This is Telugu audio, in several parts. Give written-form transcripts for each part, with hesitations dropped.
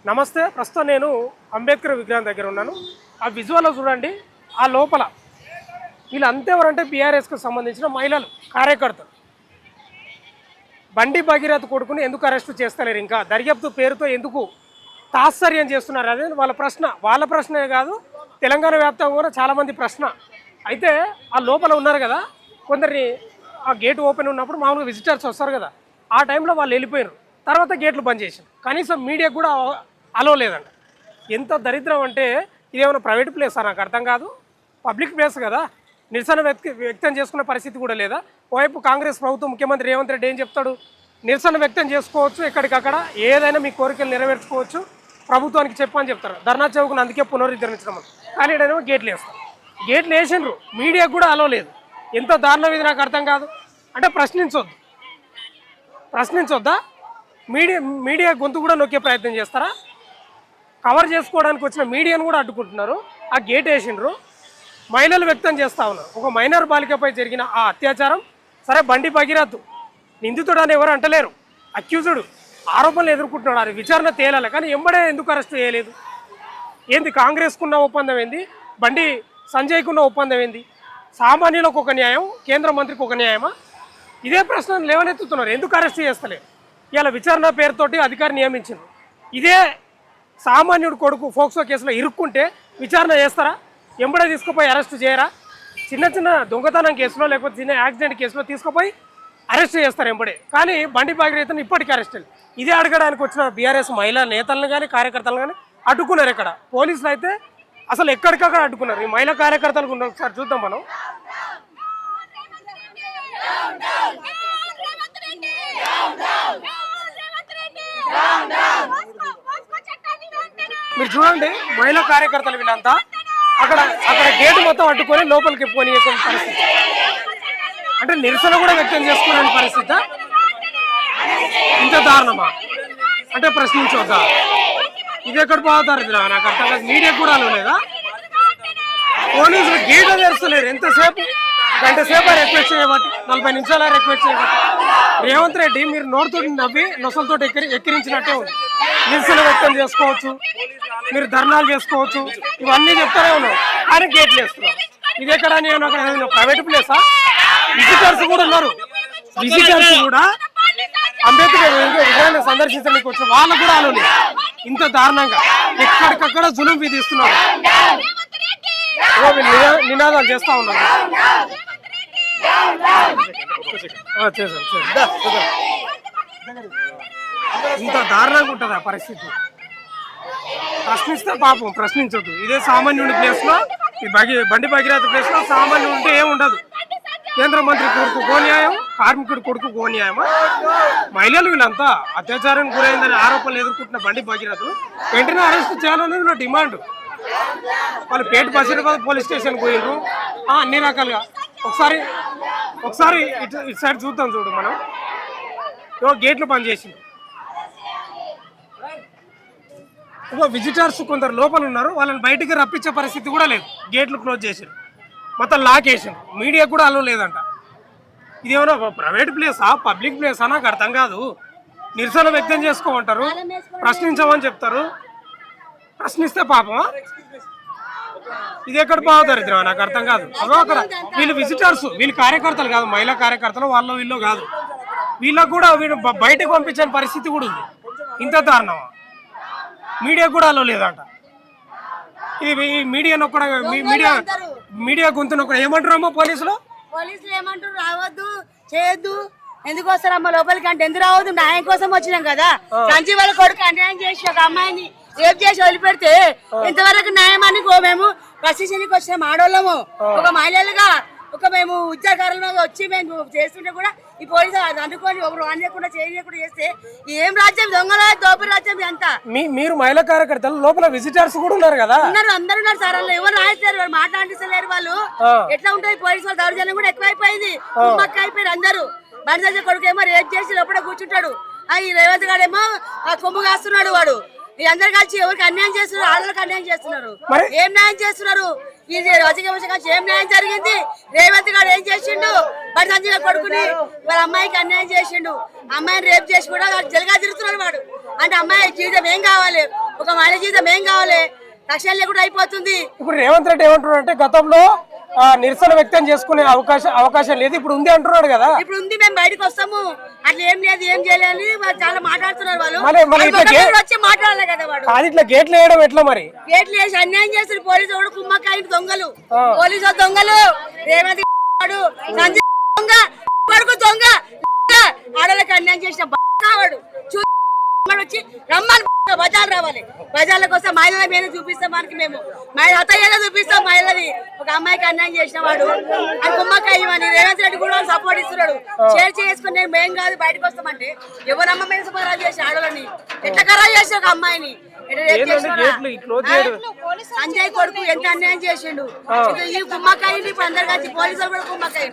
నమస్తే. ప్రస్తుతం నేను అంబేద్కర్ విగ్రహం దగ్గర ఉన్నాను. ఆ విజువల్లో చూడండి. ఆ లోపల వీళ్ళు అంతెవరంటే బీఆర్ఎస్కు సంబంధించిన మహిళలు కార్యకర్తలు. బండి భగీరథ్ కొడుకుని ఎందుకు అరెస్టు చేస్తలేరు, ఇంకా దర్యాప్తు పేరుతో ఎందుకు తాత్సర్యం చేస్తున్నారు అదే వాళ్ళ ప్రశ్నే కాదు, తెలంగాణ వ్యాప్తంగా కూడా చాలామంది ప్రశ్న. అయితే ఆ లోపల ఉన్నారు కదా, కొందరిని ఆ గేట్ ఓపెన్ ఉన్నప్పుడు మామూలుగా విజిటర్స్ వస్తారు కదా, ఆ టైంలో వాళ్ళు వెళ్ళిపోయారు. తర్వాత గేట్లు బంద్ చేశారు. కనీసం మీడియాకు కూడా అలో లేదండి. ఎంత దరిద్రం అంటే ఇదేమైనా ప్రైవేట్ ప్లేసా నాకు అర్థం కాదు. పబ్లిక్ ప్లేస్ కదా, నిరసన వ్యక్తం చేసుకునే పరిస్థితి కూడా లేదా. ఓవైపు కాంగ్రెస్ ప్రభుత్వం ముఖ్యమంత్రి రేవంత్ రెడ్డి ఏం చెప్తాడు, నిరసన వ్యక్తం చేసుకోవచ్చు, ఎక్కడికక్కడ ఏదైనా మీ కోరికలు నెరవేర్చుకోవచ్చు, ప్రభుత్వానికి చెప్పని చెప్తారు. ధర్నా చౌక్ను అందుకే పునరుద్ధరించడం. కానీ ఇక్కడేమో గేట్లు వేస్తారు. గేట్లు వేసిండ్రు, మీడియాకు కూడా అలో లేదు. ఎంత దారుణం ఇది నాకు అర్థం కాదు. అంటే ప్రశ్నించొద్దా? మీడియా గొంతు కూడా నొక్కే ప్రయత్నం చేస్తారా? కవర్ చేసుకోవడానికి వచ్చిన మీడియాను కూడా అడ్డుకుంటున్నారు. ఆ గేట్ వేసిండ్రు, మహిళలు వ్యక్తం చేస్తూ ఉన్నారు. ఒక మైనర్ బాలికపై జరిగిన ఆ అత్యాచారం సరే, బండి భగీరథ్ నిందితుడు అని ఎవరు అంటలేరు, అక్యూజుడు ఆరోపణలు ఎదుర్కొంటున్నాడు. అది విచారణ తేలాలి. కానీ ఎంబడే ఎందుకు అరెస్ట్ చేయలేదు? ఏంది కాంగ్రెస్కున్న ఒప్పందం ఏంది, బండి సంజయ్కున్న ఒప్పందం ఏంది? సామాన్యులకు ఒక న్యాయం, కేంద్ర మంత్రికి ఒక న్యాయమా? ఇదే ప్రశ్నను లేవనెత్తుతున్నారు. ఎందుకు అరెస్ట్ చేస్తలేరు? ఇలా విచారణ పేరుతోటి అధికారి నియమించారు. ఇదే సామాన్యుడు కొడుకు ఫోక్సో కేసులో ఇరుక్కుంటే విచారణ చేస్తారా? ఎంబడే తీసుకుపోయి అరెస్ట్ చేయరా? చిన్న దొంగతనం కేసులో లేకపోతే చిన్న యాక్సిడెంట్ కేసులో తీసుకుపోయి అరెస్ట్ చేస్తారు ఎంబడే. కానీ బండి భగీరథ్ని ఇప్పటికీ అరెస్ట్ లేదు. ఇదే అడగడానికి వచ్చిన బీఆర్ఎస్ మహిళా నేతలను కానీ కార్యకర్తలను కానీ అడ్డుకున్నారు. ఇక్కడ పోలీసులు అయితే అసలు ఎక్కడికక్కడ అడ్డుకున్నారు. ఈ మహిళా కార్యకర్తలకు ఉన్న ఒకసారి చూద్దాం మనం. మీరు చూడండి, మహిళా కార్యకర్తలు వీళ్ళంతా అక్కడ గేటు మొత్తం అడ్డుకొని లోపలికి పోనీ పరిస్థితి. అంటే నిరసన కూడా వ్యక్తం చేసుకోలేని పరిస్థితి. ఇంత దారుణమా? అంటే ప్రశ్నించవద్దా? ఇది ఎక్కడ పోతారు నాకు అర్థం కాదు. మీడియా కూడా లేదా? పోలీసులు గేట్ తెరుస్తలేరు. ఎంతసేపు, గంట సేపు రిక్వెస్ట్ చేయబట్టి, 40 నిమిషాల రిక్వెస్ట్ చేయబట్టి. రేవంత్ రెడ్డి మీరు నోటితోటి నవ్వి నొసలతో ఎక్కిరించినట్టే ఉంది. నిరసన వ్యక్తం చేసుకోవచ్చు, మీరు ధర్నాలు చేసుకోవచ్చు, ఇవన్నీ చెప్తానే ఉన్నావు. కానీ గేట్లు వేస్తున్నారు. ఇది ఎక్కడ? నేను అక్కడ ప్రైవేట్ ప్లేసా? విజిటర్స్ కూడా ఉన్నారు. విజిటర్స్ కూడా అంబేద్కర్ విగ్రహాన్ని సందర్శించడానికి వచ్చిన వాళ్ళు కూడా అలా ఇంత దారుణంగా ఎక్కడికక్కడ జులుం విధిస్తున్నారు. నినాదాలు చేస్తా ఉన్నారు. ఇంత దారుణంగా ఉంటుంది ఆ పరిస్థితి. ప్రశ్నిస్తే పాపం, ప్రశ్నించొద్దు. ఇదే సామాన్యుడి ప్లేస్లో, ఈ బండి భగీరథ ప్లేస్లో సామాన్యుడు ఉంటే ఏముండదు. కేంద్ర మంత్రి కొడుకు గో న్యాయం, కార్మికుడి కొడుకు గో న్యాయమా? మహిళలు వీళ్ళంతా అత్యాచారానికి గురైందని ఆరోపణలు ఎదుర్కొంటున్న బండి భగీరథ్ వెంటనే అరెస్ట్ చేయాలనేది నా డిమాండ్. వాళ్ళు పేట బషీరాబాద్ పోలీస్ స్టేషన్ పోయినరు అన్ని రకాలుగా. ఒకసారి ఇటు సైడ్ చూద్దాం. చూడు మనం గేట్లు బంద్ చేసింది. విజిటర్స్ కొందరు లోపల ఉన్నారు, వాళ్ళని బయటికి రప్పించే పరిస్థితి కూడా లేదు. గేట్లు క్లోజ్ చేసారు, మొత్తం లాక్ వేసారు. మీడియా కూడా అలో లేదంట. ఇదేమైనా ప్రైవేట్ ప్లేసా, పబ్లిక్ ప్లేసా నాకు అర్థం కాదు. నిరసన వ్యక్తం చేసుకోమంటారు, ప్రశ్నించమని చెప్తారు. ప్రశ్నిస్తే పాపమా? ఇది ఎక్కడ బాగుదరిద్రం నాకు అర్థం కాదు. అక్కడ వీళ్ళు విజిటర్స్, వీళ్ళు కార్యకర్తలు కాదు, మహిళా కార్యకర్తలు, వీళ్ళు కాదు. వీళ్ళకు కూడా వీళ్ళు బయటకు పంపించని పరిస్థితి కూడా ఉంది. ఇంత దారుణమా? మీడియా కూడా అలో లేదంట. ఇది మీడియా మీడియా గొంతున ఏమంటారమ్మా పోలీసులు ఏమంటారు? రావద్దు, చేయొద్దు. ఎందుకు వస్తారమ్మా లోపలికి అంటే? ఎందుకు రావద్దు? న్యాయం కోసం వచ్చినాం కదా. సంజీవ్ వాళ్ళ కొడుకు అన్యాయం చేసి ఒక అమ్మాయిని రేపు చేసి వదిలిపెడితే ఇంతవరకు న్యాయమాన్ని మేము ప్రశ్నించడానికి వచ్చినాం. ఆడోళ్ళము ఒక మహిళలుగా, ఒక మేము ఉద్యోగాలలో వచ్చి మేము చేస్తుంటే కూడా ఈ పోలీసు అందుకొని ఒకరు అనలేకుండా చేయకుండా చేస్తే ఏం రాజ్యం? దొంగల దోపిడి రాజ్యం అంతా. మీరు మహిళా కార్యకర్తలు లోపల విజిటర్స్ కూడా ఉన్నారు కదా? ఉన్నారు, అందరు ఉన్నారు సార్. వాళ్ళు ఎవరు రాయట్లేరు, వాళ్ళు మాట్లాడిస్తలేరు. వాళ్ళు ఎట్లా ఉంటుంది? పోలీసు వాళ్ళ దౌర్జన్యం కూడా ఎక్కువైపోయింది, కుమ్మక్క అయిపోయారు అందరూ. బండి కొడుకు ఏమో రేపు చేసి లోపల కూర్చుంటాడు. ఈ రేవంత్ గాడేమో కొమ్ము కాస్తున్నాడు. వాడు ఈ అందరు కలిసి ఎవరికి అన్యాయం చేస్తున్నారు? ఆడలకు అన్యాయం చేస్తున్నారు. ఏం న్యాయం చేస్తున్నారు? ఇది రాజకీయ కలిసి ఏం న్యాయం జరిగింది? రేవంత్ గారు ఏం చేసిండు? బట్ సంజయ్ కొడుకుని వాళ్ళ అమ్మాయికి అన్యాయం చేసిండు, అమ్మాయిని రేపు చేసి కూడా జలగా తిరుగుతున్నాడు వాడు. అంటే అమ్మాయి జీవితం ఏం కావాలి, ఒక మహిళ జీవితం ఏం కావాలి, లక్ష్యాలు లేకుండా అయిపోతుంది. ఇప్పుడు రేవంత్ రెడ్డి ఏమంటున్నాడు అంటే గతంలో నిరసన వ్యక్తం చేసుకునే అవకాశం లేదు, ఇప్పుడు ఉంది అంటున్నాడు కదా. ఇప్పుడు ఉంది, మేము బయటకు వస్తాము, అట్లా ఏం లేదు ఏం చేయలేదు చాలా మాట్లాడుతున్నారు వాళ్ళు. వచ్చి మాట్లాడాలి కదా వాడు. అది ఇట్లా గేట్లు వేయడం ఎట్లా మరి? గేట్లు వేసి అన్యాయం చేస్తారు పోలీసు వాడు, కుమ్మకాయ దొంగలు, పోలీసు దొంగలు, రేవంత్ వాడు, సంజయ్ దొంగ, కొడుకు దొంగ, ఆడలకు అన్యాయం చేసిన వాడు వచ్చి రమ్మని బజార్ రావాలి. బజార్ల కోసం మహిళల మీద చూపిస్తాం, మనకి మేము మహిళ హతయ్యగా చూపిస్తాం. మహిళది ఒక అమ్మాయికి అన్యాయం చేసిన వాడు అని కుమ్మకాయ ఇవ్వని రేవంత్ రెడ్డి కూడా సపోర్ట్ ఇస్తున్నాడు. షేర్ చేసుకుని మేం కాదు బయటకు వస్తామంటే ఎవరు అమ్మ మీద ఖరాబ్ చేసి ఆడవాళ్ళని ఎట్లా ఖరాబ్ చేసి ఒక అమ్మాయిని సంజయ్ కొడుకు ఎంత అన్యాయం చేసిండు. ఈ కుమ్మకాయ ఇప్పుడు అందరు కలిసి పోలీసులు కూడా కుమ్మకాయ,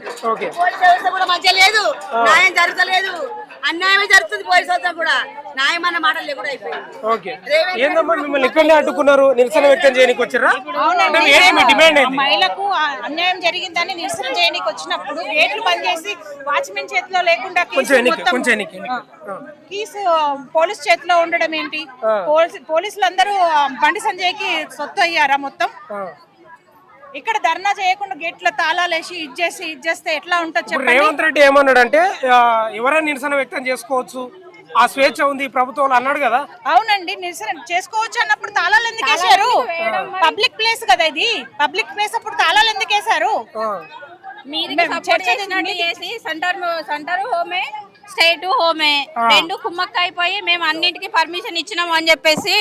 పోలీసు వ్యవస్థ కూడా మంచిగా లేదు, న్యాయం జరగలేదు, అన్యాయమే జరుగుతుంది. పోలీసు వ్యవస్థ కూడా న్యాయం అన్న మాటలు లేకుండా అయిపోయింది. మిమ్మల్ని ఇక్కడనే అడ్డుకున్నారు, నిరసన వ్యక్తం చేయడానికి వచ్చారా? మహిళకు అన్యాయం జరిగిందని నిరసన చేయడానికి వచ్చినప్పుడు గేట్లు బంద్ చేసి వాచ్మెన్ చేతిలో లేకుండా కీసు పోలీస్ చేతిలో ఉండడం ఏంటి? పోలీసులు అందరూ బండి సంజయ్కి సొత్తు అయ్యారా మొత్తం? ఇక్కడ ధర్నా చేయకుండా గేట్ల తాళాలు వేసి ఇచ్చేస్తే ఎట్లా ఉంటుంది చెప్పండి. రేవంత్ రెడ్డి ఏమన్నాడంటే ఎవరైనా నిరసన వ్యక్తం చేసుకోవచ్చు, ఆ స్వేచ్ఛ ఉంది ప్రభుత్వంలో అన్నాడు కదా. అవునండి, నిరసన చేసుకోవచ్చు అన్నప్పుడు తాళాలు ఎందుకు వేశారు? పబ్లిక్ ప్లేస్ కదా ఇది, పబ్లిక్ ప్లేస్ అప్పుడు తాళాలు ఎందుకు వేశారు? సెంటర్ హోమే స్టేట్ హోమే రెండు కుమ్మక్క అయిపోయి మేము అన్నింటికి పర్మిషన్ ఇచ్చినాము అని చెప్పేసి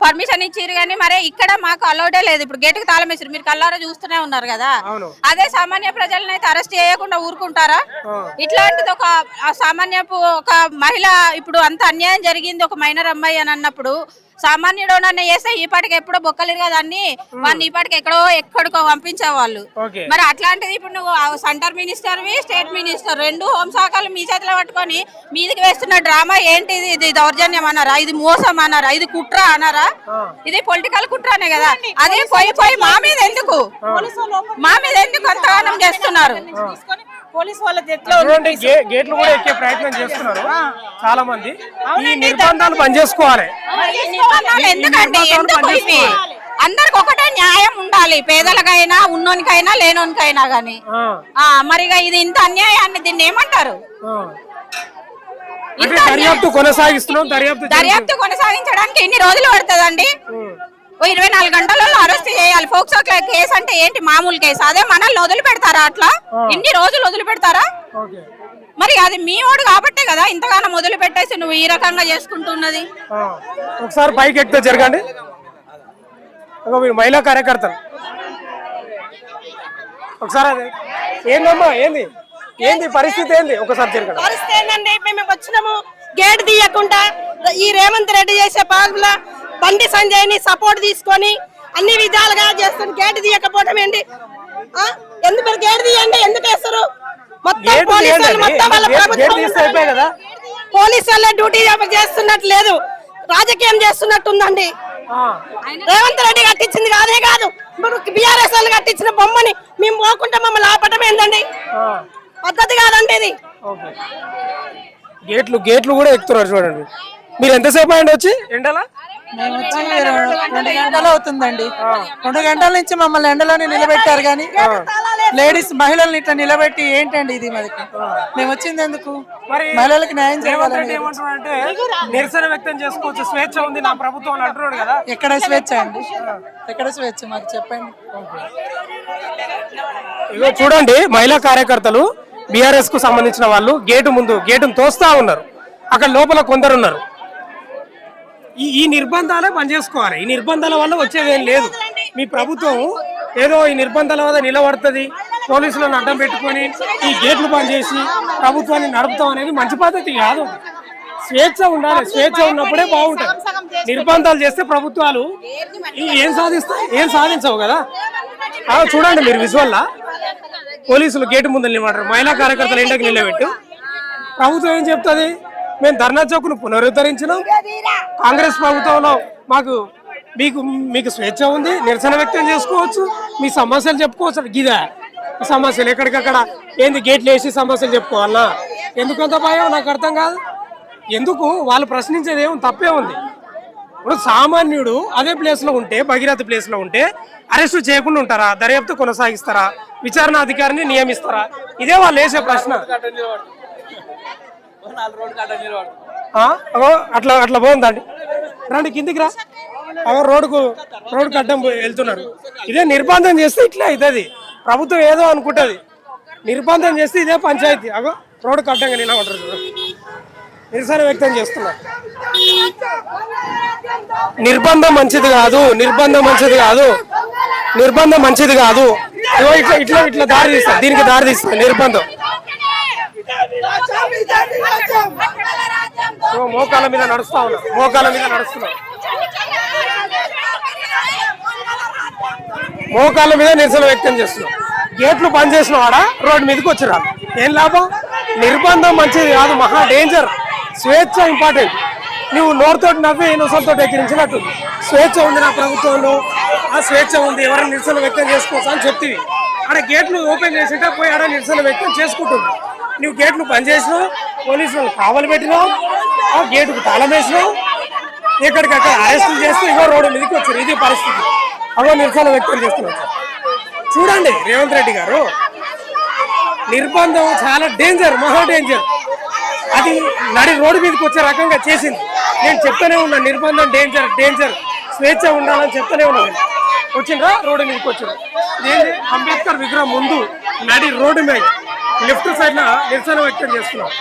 పర్మిషన్ ఇచ్చిరు కానీ మరి ఇక్కడ మాకు అలౌడే లేదు. ఇప్పుడు గేట్ కి తాళం వేసారు, మీరు కల్లారా చూస్తూనే ఉన్నారు కదా. అదే సామాన్య ప్రజలను అయితే అరెస్ట్ చేయకుండా ఊరుకుంటారా? ఇట్లాంటిది ఒక సామాన్యపు ఒక మహిళ ఇప్పుడు అంత అన్యాయం జరిగింది ఒక మైనర్ అమ్మాయి అని అన్నప్పుడు సామాన్యుడు చేస్తే ఈ పాటికి ఎప్పుడో బొక్కలేరు కదా అన్ని వాడిని ఈ పాటికి ఎక్కడికో పంపించేవాళ్ళు. మరి అట్లాంటిది ఇప్పుడు నువ్వు సెంటర్ మినిస్టర్ స్టేట్ మినిస్టర్ రెండు హోంశాఖలు మీ చేతిలో పట్టుకొని మీదికి వేస్తున్న డ్రామా ఏంటిది? ఇది దౌర్జన్యం అన్నారా? ఇది మోసం అన్నారా? ఇది కుట్ర అన్నారా? ఇది పొలిటికల్ కుట్రనే కదా. అదే పోయి మా మీద ఎందుకు అంతగానం చేస్తున్నారు? పోలీసు వాళ్ళ గేట్లు కూడా ఎక్కే ప్రయత్నం చేస్తున్నారు చాలా మంది. ఈ నిర్బంధాలు బంద్ చేసుకోవాలి. ఎందుకండి అందరికి ఒకటే న్యాయం ఉండాలి, పేదలకైనా ఉన్నోనికైనా లేనోనికైనా గానీ. మరి ఇది ఇంత అన్యాయాన్ని దీన్ని ఏమంటారు? దర్యాప్తు కొనసాగించడానికి ఎన్ని రోజులు పడుతుందండి? 24 గంటలలో అరెస్ట్ చేయాలి. ఫోక్సో కేసు అంటే ఏంటి? మామూలు కేసు. అదే మనల్ని వదిలిపెడతారా? అట్లా ఇన్ని రోజులు వదిలిపెడతారా? మరి అది మీ వాడు కాబట్టే కదా ఇంతగానో మొదలు పెట్టేసి నువ్వు ఈ రకంగా చేసుకుంటున్నది. ఒకసారి పైకి ఎక్కితే జరగండి. మహిళా కార్యకర్తలు ఒకసారి ఏందమ్మా ఏంది పరిస్థితి ఏంది? ఒకసారి జరగండి. పరిస్థితి ఏంటండి, మేము వచ్చినాము గేట్ తీయకుండా ఈ రేవంత్ రెడ్డి చేసే పాలన బండి సంజయ్ ని సపోర్ట్ తీసుకొని అన్ని విధాలుగా చేస్తుంది. గేట్ తీయకపోవడం ఏంటి? ఎందుకు గేట్ తీయండి, ఎందుకు వేస్తారు? మొత్తం పోలీసు వాళ్ళ డ్యూటీ చేస్తున్నట్టు లేదు, రాజకీయం చేస్తున్నట్టుందండి. రేవంత్ రెడ్డి కట్టించింది కాదే కాదు, బీఆర్ఎస్ వాళ్ళు కట్టించిన బొమ్మని మేము పోకుండా మమ్మల్ని ఆపటం ఏందండి? పద్ధతి కాదండి ఇది. గేట్లు కూడా ఎక్కుతున్నారు చూడండి. మీరు ఎంతసేపు అయ్యండి వచ్చి ఎండలా? మేము వచ్చి 2 గంటలు అవుతుందండి. 2 గంటల నుంచి మమ్మల్ని ఎండలోనే నిలబెట్టారు కానీ లేడీస్ మహిళల్ని ఇట్లా నిలబెట్టి ఏంటండి ఇది? మనకి మేము వచ్చింది ఎందుకు? మహిళలకు న్యాయం చేయాలని. నిరసన వ్యక్తం చేసుకోవచ్చు, స్వేచ్ఛ ఉంది నా ప్రభుత్వం అంటున్నాడు కదా. ఎక్కడ స్వేచ్ఛ అండి? ఎక్కడ స్వేచ్ఛ మాకు చెప్పండి. ఇగో చూడండి, మహిళా కార్యకర్తలు బీఆర్ఎస్ కు సంబంధించిన వాళ్ళు గేటును తోస్తా ఉన్నారు. అక్కడ లోపల కొందరు ఉన్నారు. ఈ నిర్బంధాలే బంద్ చేసుకోవాలి. ఈ నిర్బంధాల వల్ల వచ్చేదేం లేదు. మీ ప్రభుత్వం ఏదో ఈ నిర్బంధాల వల్ల నిలబడుతుంది, పోలీసులను అడ్డం పెట్టుకొని ఈ గేట్లు బంద్ చేసి ప్రభుత్వాన్ని నడుపుతాం అనేది మంచి పద్ధతి కాదు. స్వేచ్ఛ ఉండాలి, స్వేచ్ఛ ఉన్నప్పుడే బాగుంటుంది. నిర్బంధాలు చేస్తే ప్రభుత్వాలు ఏం సాధించవు కదా. చూడండి మీరు విజువల్లా పోలీసులు గేటు ముందు నిలబడరు, మహిళా కార్యకర్తలు ఎండకు నిలబెట్టు. ప్రభుత్వం ఏం చెప్తుంది? మేము ధర్నా చౌక్ను పునరుద్ధరించినాం, కాంగ్రెస్ ప్రభుత్వంలో మీకు స్వేచ్ఛ ఉంది, నిరసన వ్యక్తం చేసుకోవచ్చు, మీ సమస్యలు చెప్పుకోవచ్చు. గిదా సమస్యలు ఎక్కడికక్కడ ఏంది గేట్లు వేసి సమస్యలు చెప్పుకోవాలా? ఎందుకంత భయం నాకు అర్థం కాదు. ఎందుకు వాళ్ళు ప్రశ్నించేది ఏమో తప్పే ఉంది. ఇప్పుడు సామాన్యుడు అదే ప్లేస్లో ఉంటే, భగీరథ ప్లేస్లో ఉంటే అరెస్టు చేయకుండా ఉంటారా? దర్యాప్తు కొనసాగిస్తారా? విచారణ అధికారిని నియమిస్తారా? ఇదే వాళ్ళు వేసే ప్రశ్న. అట్లా అట్లా పోతుందండి. రండి కిందికి రా. రోడ్డు అడ్డం వెళ్తున్నారు. ఇదే నిర్బంధం చేస్తే ఇట్లా అవుతుంది. ప్రభుత్వం ఏదో అనుకుంటుంది, నిర్బంధం చేస్తే ఇదే పంచాయతీ. రోడ్డుకు అడ్డంగా నిలబడరు. నిరసన వ్యక్తం చేస్తున్నారు. నిర్బంధం మంచిది కాదు, నిర్బంధం మంచిది కాదు, నిర్బంధం మంచిది కాదు. ఇట్లా ఇట్లా ఇట్లా దారి తీస్తారు, దీనికి దారి తీస్తారు నిర్బంధం. మోకాల మీద నడుస్తా ఉన్నారు, మోకాల మీద నడుస్తున్నారు, మోకాళ్ళ మీద నిరసన వ్యక్తం చేస్తున్నాం. గేట్లు బంద్ చేసిన వాడ రోడ్డు మీదకి వచ్చిరా. ఏం లాభం? నిర్బంధం మంచిది కాదు, మహా డేంజర్. స్వేచ్ఛ ఇంపార్టెంట్. నువ్వు నోరుతో నవ్వి నొసలతో ఎక్కిరించినట్టు స్వేచ్ఛ ఉంది నా ప్రభుత్వంలో, ఆ స్వేచ్ఛ ఉంది, ఎవరైనా నిరసన వ్యక్తం చేసుకోవచ్చు అని చెప్తివి. ఆడ గేట్లు ఓపెన్ చేసింటే పోయి ఆడ నిరసన వ్యక్తం చేసుకుంటుంది. నువ్వు గేట్లు బంద్ చేసినావు, పోలీసులు కావలి పెట్టినావు, ఆ గేటుకు తాళం వేసినావు, ఎక్కడికక్కడ అరెస్టులు చేస్తూ ఇగో రోడ్డు మీదకి వచ్చారు. ఇది పరిస్థితి. అవో నిరసన వ్యక్తం చేస్తున్నారు. చూడండి రేవంత్ రెడ్డి గారు, నిర్బంధం చాలా డేంజర్, మహా డేంజర్. అది నడి రోడ్డు మీదకి వచ్చే రకంగా చేసింది. నేను చెప్తానే ఉన్నా, నిర్బంధం డేంజర్ డేంజర్, స్వేచ్ఛ ఉండాలని చెప్తానే ఉన్నాను. వచ్చిండ్రా రోడ్డు మీదకి వచ్చారు. ఏంటి? అంబేద్కర్ విగ్రహం ముందు నడి రోడ్డు మీద లెఫ్ట్ సైడ్ లా నిరసన వ్యక్తం చేస్తున్నారు.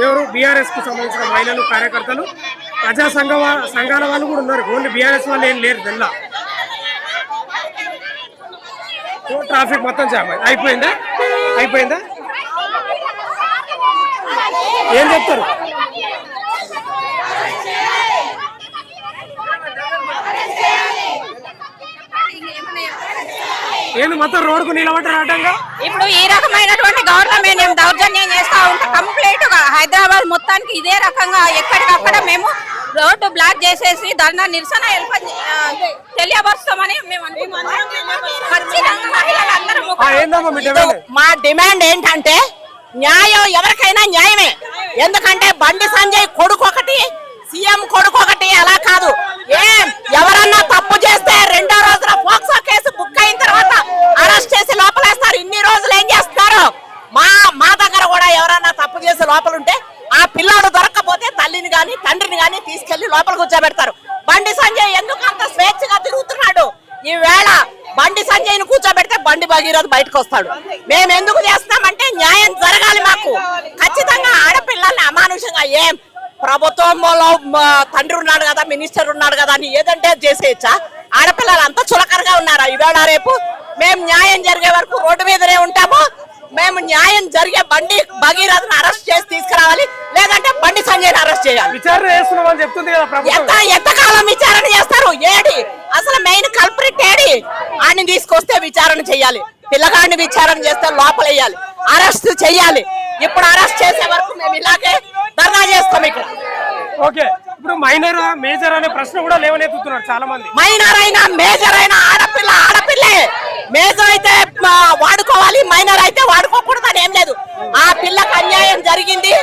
ఎవరు? బీఆర్ఎస్ కు సంబంధించిన మహిళలు, కార్యకర్తలు, ప్రజా సంఘాల వాళ్ళు కూడా ఉన్నారు. ఓన్లీ బీఆర్ఎస్ వాళ్ళు ఏం లేరు. తెల్ల ట్రాఫిక్ మొత్తం జామ్ అయిపోయిందా? అయిపోయిందా? ఏం చెప్తారు? ఏంది మొత్తం రోడ్డుకు నిలబడ్డారటంగా? ఇప్పుడు ఈ రకమైనటువంటి గవర్నమెంట్ దౌర్జన్యం చేస్తా ఉంటే కంప్లీట్ గా హైదరాబాద్ మొత్తానికి ఇదే రకంగా ఎక్కడికక్కడ మేము రోడ్డు బ్లాక్ చేసేసి ధర్నా నిరసన తెలియపరుస్తామని మేము మా డిమాండ్ ఏంటంటే న్యాయం ఎవరికైనా న్యాయమే. ఎందుకంటే బండి సంజయ్ కొడుకు ఒకటి, సీఎం కొడుకు ఒకటి, అలా కాదు. ఎవరన్నా తప్పు చేస్తే రెండో రోజున పోక్సో కేసు బుక్ అయిన తర్వాత అరెస్ట్ చేసి లోపలేస్తారు. ఇన్ని రోజులు ఏం చేస్తున్నారు? మా దగ్గర కూడా ఎవరన్నా తప్పు చేసి లోపలుంటే ఆ పిల్లాడు దొరక్కపోతే తల్లిని గాని తండ్రిని గాని తీసుకెళ్లి లోపల కూర్చోబెడతారు. బండి సంజయ్ ఎందుకు అంత స్వేచ్ఛగా తిరుగుతున్నాడు? ఈవేళ బండి సంజయ్ ను కూర్చోబెడితే బండి భగీరథ్ బయటకు వస్తాడు. మేము ఎందుకు చేస్తామంటే న్యాయం జరగాలి మాకు. ఖచ్చితంగా ఆడపిల్లల్ని అమానుషంగా ప్రభుత్వంలో తండ్రి ఉన్నాడు కదా, మినిస్టర్ ఉన్నాడు కదా అని ఏదంటే చేసేయచ్చా? ఆడపిల్లలు అంతా చులకరగా ఉన్నారా? ఇవాళ రేపు మేము న్యాయం జరిగే వరకు రోడ్డు మీదనే ఉంటాము. మేము న్యాయం జరిగే బండి భగీరథను అరెస్ట్ చేసి తీసుకురావాలి, లేదంటే బండి సంజయ్ అరెస్ట్ చేయాలి. విచారణ చేస్తున్నామని చెప్తుంది కదా ప్రభుత్వం. ఎంతకాలం విచారణ చేస్తారు? ఏడి అసలు మెయిన్ కల్ప్రిట్ ఏడి? ఆయన తీసుకొస్తే విచారణ చేయాలి, పిల్లగాడిని విచారణ చేస్తే లోపలేయాలి, అరెస్ట్ చేయాలి. ఇప్పుడు అరెస్ట్ చేసే వరకు మేము ఇలాగే ధర్నా చేస్తాం ఇక్కడ. ఓకే, ఇప్పుడు మైనర్ మేజర్ అనే ప్రశ్న కూడా లేవనెత్తుతున్నారు చాలా మంది. మైనర్ అయినా మేజర్ అయినా ఆడపిల్లే. మేజర్ అయితే వాడుకోవాలి, మైనర్ అయితే వాడుకోకూడదు అని ఏం లేదు. ఆ పిల్లకి అన్యాయం జరిగింది,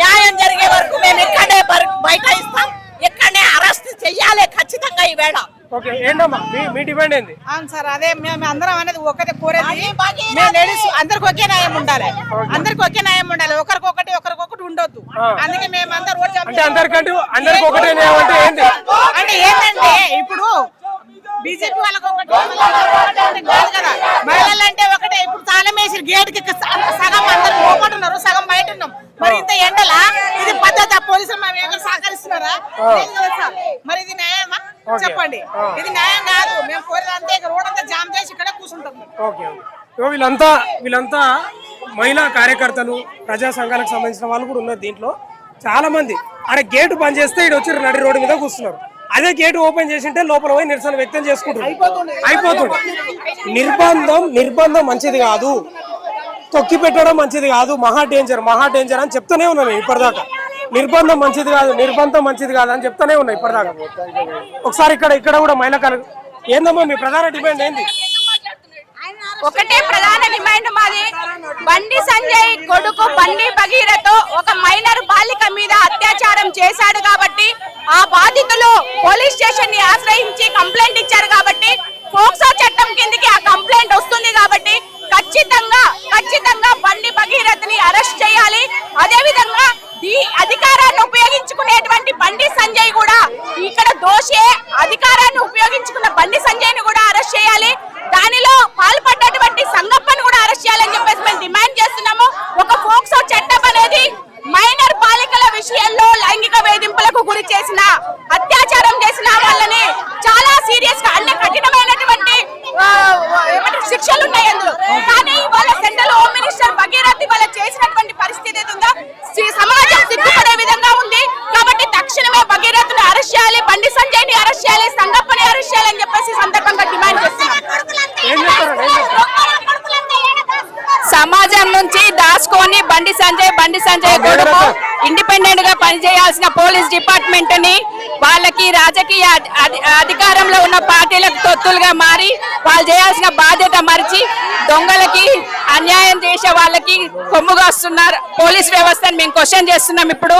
న్యాయం జరిగే వరకు మేము ఇక్కడే బైఠాయిస్తాం, ఇక్కడనే అరెస్ట్ చెయ్యాలి ఖచ్చితంగా ఈవేళ. ఓకే, ఏంటమ్మా మీ డిమాండ్ ఏంది? అవును సార్, అదే మేము అందరం అనేది ఒకటే కోరేది. మేము లేడీస్ అందరికి ఒకే న్యాయం ఉండాలి, అందరికి ఒకే న్యాయం ఉండాలి, ఒకరికొకటి ఉండొద్దు. అందుకే మేము అందరూ అందరికంటే అందరికి ఒకటే న్యాయం అంటే ఏంటి? అంటే ఏంటంటే ఇప్పుడు బీజేపీ వాళ్ళకి ఒకటి కాదు కదా, మహిళలు అంటే ఒకటే. ఇప్పుడు తాళం వేసి గేట్ కి సగం అందరు లోపల ఉన్నారు, సగం బయట ఉన్నాం. మరి ఇంత ఎండలా ఇది పద్ధతి? పోలీసులు మేము ఏమైనా సహకరిస్తున్నారా? మరి ఇది న్యాయమా చెప్పండి? ఇది న్యాయం కాదు. మేము కోరేదంటే రోడ్ అంతా జామ్ చేసి ఇక్కడ కూర్చుంటాం. ఓకే, వీళ్ళంతా మహిళా కార్యకర్తలు, ప్రజా సంఘాలకు సంబంధించిన వాళ్ళు కూడా ఉన్నారు దీంట్లో. చాలా మంది ఆడ గేటు బంద్ చేస్తే ఇక్కడ వచ్చి నడి రోడ్డు మీద కూర్చున్నారు. అదే గేటు ఓపెన్ చేసింటే లోపల పోయి నిరసన వ్యక్తం చేసుకుంటారు, అయిపోతుంది. నిర్బంధం మంచిది కాదు, తొక్కి పెట్టడం మంచిది కాదు, మహా డేంజర్ అని చెప్తూనే ఉన్నాను ఇప్పటిదాకా. నిర్బంధం మంచిది కాదు అని చెప్తూనే ఉన్నా ఇప్పటిదాకా. ఒకసారి ఇక్కడ కూడా మహిళా ఏందమ్మా మీ ప్రధాన డిమాండ్ ఏంది? ఒకటే ప్రధాన డిమాండ్ మాది. బండి సంజయ్ కొడుకు బండి భగీరథ్ ఒక మైనర్ బాలిక మీద అత్యాచారం చేశాడు కాబట్టి ఆ బాధితులు పోలీస్ స్టేషన్ ని ఆశ్రయించి కంప్లైంట్ ఇచ్చారు కాబట్టి పోక్సో చట్టం కిందకి ఆ కంప్లైంట్ వస్తుంది కాబట్టి ఖచ్చితంగా బండి భగీరథ్ ని అరెస్ట్ చేయాలి. అదే విధంగా ఈ అధికారాన్ని ఉపయోగించుకునేటువంటి బండి సంజయ్ కూడా ఇక్కడ దోషే. అధికారాన్ని ఉపయోగించుకున్న బండి సంజయ్ ని కూడా అరెస్ట్ చేయాలి. దానిలో పాల్పడ్డటువంటి సంగప్పని కూడా అరెస్ట్ చేయాలని చెప్పేసి మేము డిమాండ్ చేస్తున్నాము. ఒక పోక్సో చట్టం అనేది మైనర్ బాలికల విషయంలో లైంగిక వేధింపులకు గురి చేసిన అత్యాచారం చేసిన వాళ్ళని చాలా సీరియస్ గా అన్ని కఠినమైనటువంటి శిక్షలు ఉన్నాయి అందులో. కానీ ఇవాళ సెంట్రల్ హోమ్ మినిస్టర్ భగీరథ్ ఇవాళ చేసినటువంటి పరిస్థితి ఏదో సమాజం సిగ్గుపడే విధంగా ఉంది. కాబట్టి తక్షణమే భగీరథ్ ని అరెస్ట్ చేయాలి, బండి సంజయ్ ని అరెస్ట్ చేయాలి, సంగప్పని అరెస్ట్ చేయాలని చెప్పేసి సందర్భంగా డిమాండ్ చేస్తున్నాం. సమాజం నుంచి దాచుకొని బండి సంజయ్ కొడుకు ఇండిపెండెంట్ గా పనిచేయాల్సిన పోలీస్ డిపార్ట్మెంట్ ని వాళ్ళకి రాజకీయ అధికారంలో ఉన్న పార్టీలకు తొత్తులుగా మారి వాళ్ళు చేయాల్సిన బాధ్యత మరిచి దొంగలకి అన్యాయం చేసే వాళ్ళకి కొమ్ముగా వస్తున్నారు పోలీస్ వ్యవస్థను మేము క్వశ్చన్ చేస్తున్నాం. ఇప్పుడు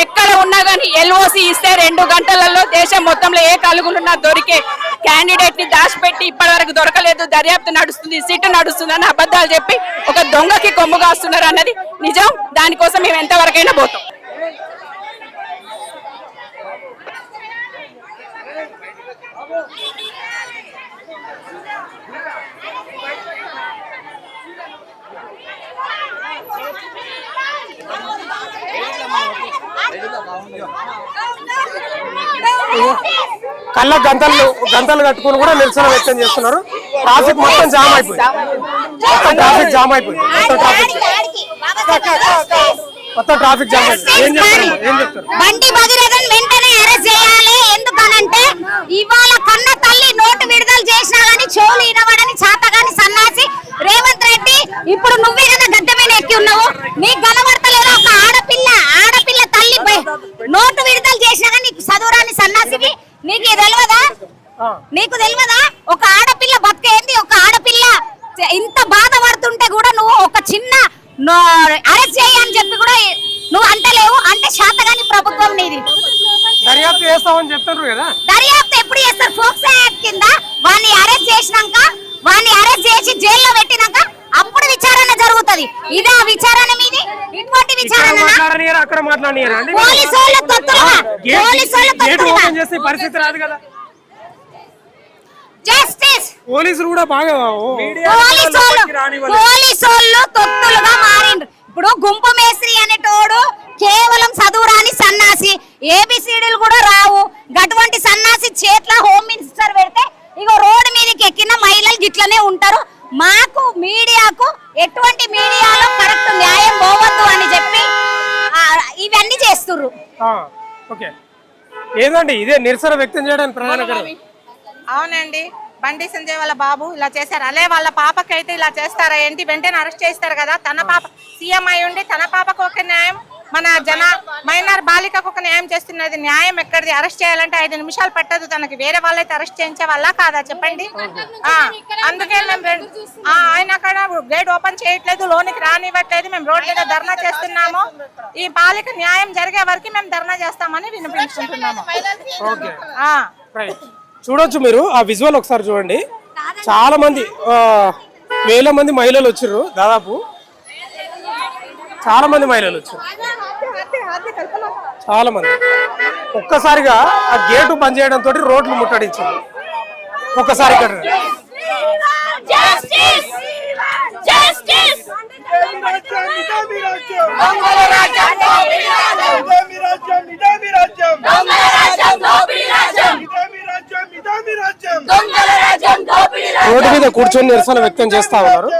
ఎక్కడ ఉన్నా కానీ LOC ఇస్తే 2 గంటలలో దేశం మొత్తంలో ఏ కలుగులున్నా దొరికే క్యాండిడేట్ ని దాచిపెట్టి ఇప్పటి వరకు దొరకలేదు, దర్యాప్తు నడుస్తుంది, సిట్ నడుస్తుంది అని అబద్ధాలు చెప్పి ఒక దొంగకి కొమ్ముగా వస్తున్నారు అన్నది నిజం. దానికోసం మేము ఎంతవరకైనా పోతాం. కళ్ళ గంతలు కట్టుకుని కూడా నిరసన వ్యక్తం చేస్తున్నారు. ట్రాఫిక్ మొత్తం జామ్ అయిపోయింది. ఏం చెప్తారు? బండి భగీరథన్ వెంటనే అరెస్ట్ చేయాలి. ఎందుకనంటే ఇవాళ కన్న తల్లి నోటు విడుదల చేసినా గానీ చెవులు వినవడని చాతగాని సన్నాసి రేవంత్ రెడ్డి. ఇప్పుడు నువ్వే కదా గద్దె మీద ఎక్కి ఉన్నావు, నీకు కనబడతలేదు ఒక ఆడపిల్ల తల్లి నోటు విడుదల చేసినా గానీ నీకు చదువురాని సన్నాసికి నీకు తెలియదా? ఒక ఆడపిల్ల బతికేంది? ఒక ఆడపిల్ల ఇంత బాధపడుతుంటే కూడా నువ్వు ఒక చిన్న అరెస్ట్ చేయని చెప్పి కూడా నువ్వు అంటలేవు. అంటే శాతగాని ప్రభుత్వం నీది. దర్యాప్తు చేస్తామని చెప్తారు కదా. దర్యాప్తు ఎప్పుడు చేస్తారు? పోక్సో యాక్ట్ కింద వాడిని అరెస్ట్ చేసి జైల్లో పెట్టినాక అప్పుడు విచారణ జరుగుతుంది. ఇదే విచారణ మీది. ఇటువంటి విచారణ పరిస్థితి రాదు కదా. జస్టిస్ పోలీసులు కూడా బాగా పోలీసోళ్ళు తొత్తులుగా మారిండ్రు. ఇప్పుడు గుంపు మేస్త్రి అనేటోడు కేవలం చదువురాని సన్నాసి, ABCDలు కూడా రావు. అటువంటి సన్నాసి చేట్ల హోమ్ మినిస్టర్ పెడితే ఇగో రోడ్డు మీదకి ఎక్కిన మహిళలు గిట్లనే ఉంటారు. మాకు మీడియాకు ఎటువంటి మీడియాలో కరెక్ట్ న్యాయం పోవద్దు అని చెప్పి ఇవన్నీ చేస్తుర్రు. ఏదండి ఇదే నిరసన వ్యక్తం చేయడానికి ప్రధాన కారణం? అవునండి, బండి సంజయ్ వాళ్ళ బాబు ఇలా చేశారు. అలే వాళ్ళ పాపకైతే ఇలా చేస్తారా ఏంటి? వెంటనే అరెస్ట్ చేస్తారు కదా. తన పాప సీఎం అయి ఉండి తన పాపకు ఒక న్యాయం, మన మైనర్ బాలికకు ఒక న్యాయం చేస్తున్నది. న్యాయం ఎక్కడిది? అరెస్ట్ చేయాలంటే 5 నిమిషాలు పట్టదు. తనకి వేరే వాళ్ళైతే అరెస్ట్ చేయించే వాళ్ళ కాదా చెప్పండి? అందుకే మేము ఆయన అక్కడ గేట్ ఓపెన్ చేయట్లేదు, లోనికి రానివ్వట్లేదు. మేము రోడ్ మీద ధర్నా చేస్తున్నాము. ఈ బాలిక న్యాయం జరిగే వరకు మేము ధర్నా చేస్తామని వినిపించుకుంటున్నాము. చూడొచ్చు మీరు ఆ విజువల్ ఒకసారి చూడండి. చాలా మంది వేల మంది మహిళలు వచ్చారు. దాదాపు చాలా మంది మహిళలు వచ్చారు. చాలా మంది ఒక్కసారిగా ఆ గేటు బంద్ చేయడం తోటి రోడ్లు ముట్టడించారు. ఒక్కసారి రోడ్డు మీద కూర్చొని నిరసన వ్యక్తం చేస్తా ఉన్నారు.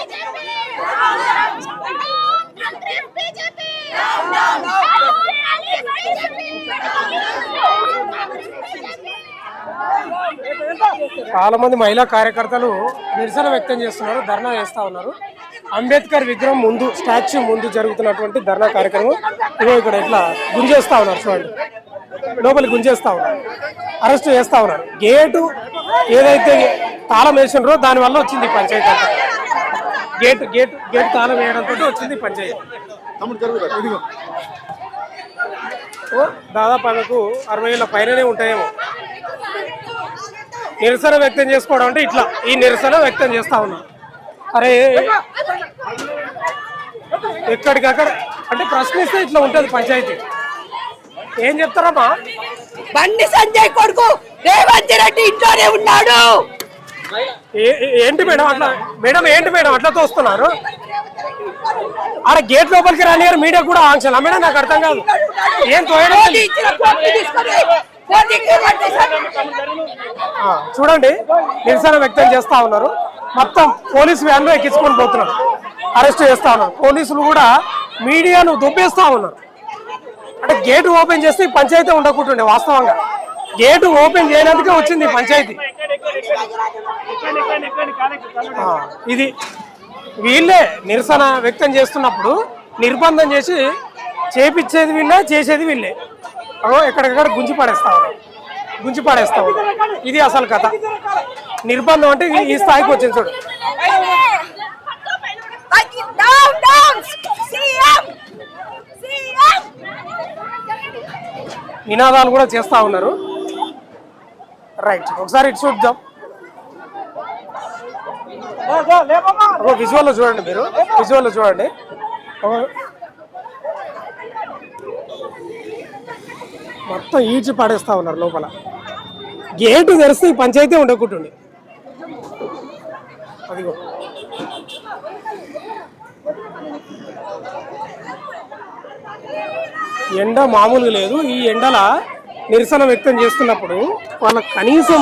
BJP చాలా మంది మహిళా కార్యకర్తలు నిరసన వ్యక్తం చేస్తున్నారు, ధర్నా చేస్తా ఉన్నారు. అంబేద్కర్ విగ్రహం ముందు, స్టాచ్యూ ముందు జరుగుతున్నటువంటి ధర్నా కార్యక్రమం ఇగో ఇక్కడ ఇట్లా గుంజేస్తా ఉన్నారు. చూడండి, లోపలికి గుంజేస్తా ఉన్నారు, అరెస్ట్ చేస్తా ఉన్నారు. గేటు ఏదైతే తాళం వేసినారో దానివల్ల వచ్చింది పంచాయతీ అంతా. గేట్ తాళం వేయడంతో వచ్చింది పంచాయతీ. ఇదిగో దాదాపు ఆమెకు 60 ఏళ్ళ పైననే ఉంటాయేమో. నిరసన వ్యక్తం చేసుకోవడం అంటే ఇట్లా, ఈ నిరసన వ్యక్తం చేస్తా ఉన్నా. అరే ఎక్కడికక్కడ అంటే ప్రశ్నిస్తే ఇట్లా ఉంటుంది పంచాయతీ. ఏం చెప్తారమ్మా? బండి సంజయ్ కొడుకు రేవంత్ రెడ్డి ఇంట్లోనే ఉన్నాడు. ఏంటి మేడం అట్లా? మేడం ఏంటి మేడం అట్లా తోస్తున్నారు? ఆడ గేట్ లోపలికి రానియారు, మీడియా కూడా ఆంక్షలు. మేడం నాకు అర్థం కాదు, ఏం తోయడం. చూడండి, నిరసన వ్యక్తం చేస్తా ఉన్నారు. మొత్తం పోలీసు వ్యాన్లో ఎక్కించుకొని పోతున్నారు, అరెస్ట్ చేస్తా ఉన్నారు. పోలీసులు కూడా మీడియాను దుబ్బేస్తా ఉన్నారు. అంటే గేటు ఓపెన్ చేస్తే పంచాయతీ ఉండకుంటుండే. వాస్తవంగా గేటు ఓపెన్ చేయడానికి వచ్చింది పంచాయతీ. ఇది వీళ్ళే నిరసన వ్యక్తం చేస్తున్నప్పుడు నిర్బంధం చేసి చేపించేది వీళ్ళే, చేసేది వీళ్ళే. ఎక్కడికక్కడ గుంజి పడేస్తా ఉన్నారు. ఇది అసలు కథ. నిర్బంధం అంటే ఈ స్థాయికి వచ్చింది. చూడు, నినాదాలు కూడా చేస్తా ఉన్నారు. రైట్, ఒకసారి ఇటు చూద్దాం. విజువల్లో చూడండి, మీరు విజువల్లో చూడండి. మొత్తం ఈడ్చి పడేస్తా ఉన్నారు లోపల. గేటు తెరిస్తే ఈ పంచాయతీ ఉండకుంటుండే. అదిగో ఎండ మామూలుగా లేదు. ఈ ఎండల నిరసన వ్యక్తం చేస్తున్నప్పుడు వాళ్ళకి కనీసం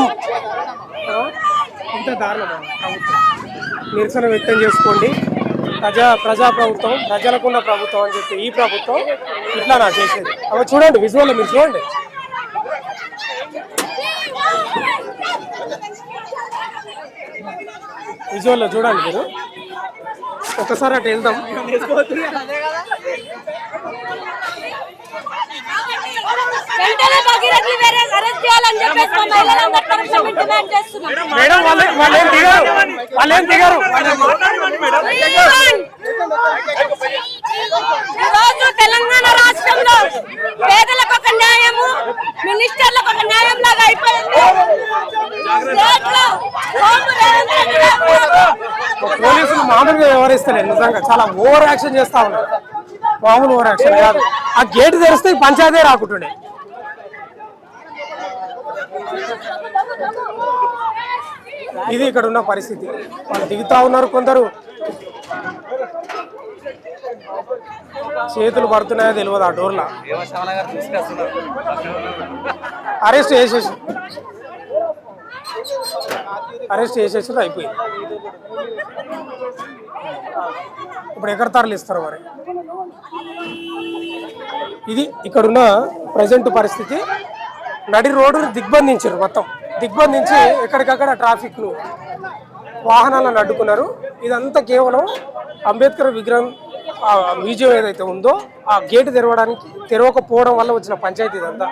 ఇంత దారుణం. ప్రభుత్వం నిరసన వ్యక్తం చేసుకోండి, ప్రజాప్రభుత్వం, ప్రజలకున్న ప్రభుత్వం అని చెప్పి ఈ ప్రభుత్వం ఇట్లా నా చేసేది. అవి చూడండి, విజువల్లో మీరు చూడండి. విజువల్లో చూడండి మీరు. ఒకసారి అటు వెళ్దాం. మేడం వాళ్ళేం దిగారు. తెలంగాణ రాష్ట్రంలో పేదలకు ఒక న్యాయము, మినిస్టర్లకు ఒక న్యాయం లాగా అయిపోయింది. పోలీసులు మామూలుగా వ్యవహరిస్తలేదు, నిజంగా చాలా ఓవర్ యాక్షన్ చేస్తా ఉన్నారు. మామూలు ఓవర్ యాక్షన్ కాదు. ఆ గేటు తెరిస్తే పంచాయతీ రాకుంటుండే. ఇది ఇక్కడ ఉన్న పరిస్థితి. వాళ్ళు దిగుతా ఉన్నారు, కొందరు చేతులు పడుతున్నాయో తెలియదు. ఆ డోర్లా అరెస్ట్ చేసేసి అయిపోయింది. ఇప్పుడు ఎక్కడ తరలిస్తారు మరి? ఇది ఇక్కడున్న ప్రజెంట్ పరిస్థితి. నడి రోడ్డును దిగ్బంధించారు, మొత్తం దిగ్బంధించి ఎక్కడికక్కడ ట్రాఫిక్ను, వాహనాలను అడ్డుకున్నారు. ఇదంతా కేవలం అంబేద్కర్ విగ్రహం మ్యూజియం ఏదైతే ఉందో ఆ గేటు తెరవకపోవడం వల్ల వచ్చిన పంచాయతీ ఇదంతా.